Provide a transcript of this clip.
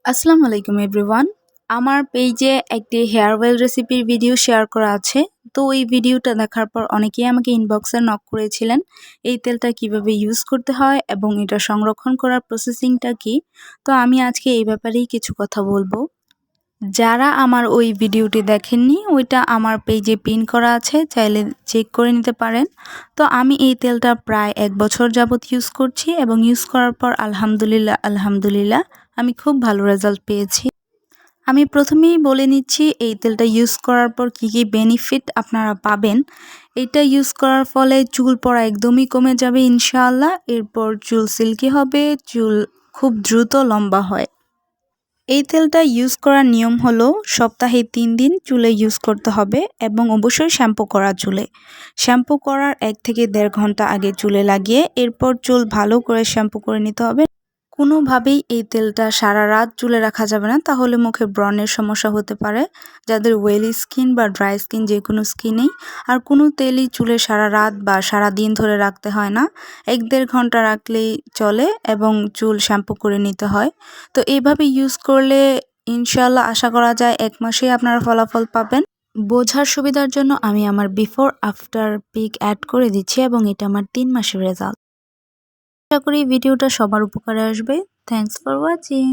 আসসালামু আলাইকুম এভরিওয়ান। আমার পেজে একটি হেয়ার অয়েল রেসিপির ভিডিও শেয়ার করা আছে। তো এই ভিডিওটা দেখার পর অনেকেই আমাকে ইনবক্সে নক করেছিলেন এই তেলটা কিভাবে ইউজ করতে হয় এবং এটা সংরক্ষণ করার প্রসেসিংটা কি। তো আমি আজকে এই ব্যাপারেই কিছু কথা বলবো। যারা আমার ওই ভিডিওটি দেখেননি ওইটা আমার পেজে পিন করা আছে, চাইলে চেক করে নিতে পারেন। তো আমি এই তেলটা প্রায় 1 বছর যাবত ইউজ করছি এবং ইউজ করার পর আলহামদুলিল্লাহ আমি খুব ভালো রেজাল্ট পেয়েছি। আমি প্রথমেই বলে নিচ্ছি এই তেলটা ইউজ করার পর কী কী বেনিফিট আপনারা পাবেন। এটা ইউজ করার ফলে চুল পড়া একদমই কমে যাবে ইনশাআল্লাহ। এরপর চুল সিল্কি হবে, চুল খুব দ্রুত লম্বা হয়। এই তেলটা ইউজ করার নিয়ম হলো সপ্তাহে 3 দিন চুলে ইউজ করতে হবে এবং অবশ্যই শ্যাম্পু করা চুলে। শ্যাম্পু করার 1 থেকে 1.5 ঘন্টা আগে চুলে লাগিয়ে এরপর চুল ভালো করে শ্যাম্পু করে নিতে হবে। কোনোভাবেই এই তেলটা সারা রাত চুলে রাখা যাবে না, তাহলে মুখে ব্রণের সমস্যা হতে পারে। যাদের ওয়েলি স্কিন বা ড্রাই স্কিন, যে কোনো স্কিনেই। আর কোনো তেলই চুলে সারা রাত বা সারা দিন ধরে রাখতে হয় না, 1-1.5 ঘন্টা রাখলেই চলে এবং চুল শ্যাম্পু করে নিতে হয়। তো এইভাবে ইউজ করলে ইনশাল্লাহ আশা করা যায় 1 মাসেই আপনারা ফলাফল পাবেন। বোঝার সুবিধার জন্য আমি আমার বিফোর আফটার পিক অ্যাড করে দিচ্ছি এবং এটা আমার 3 মাসের রেজাল্ট। আশা করি ভিডিওটা সবার উপকারে আসবে। Thanks for watching.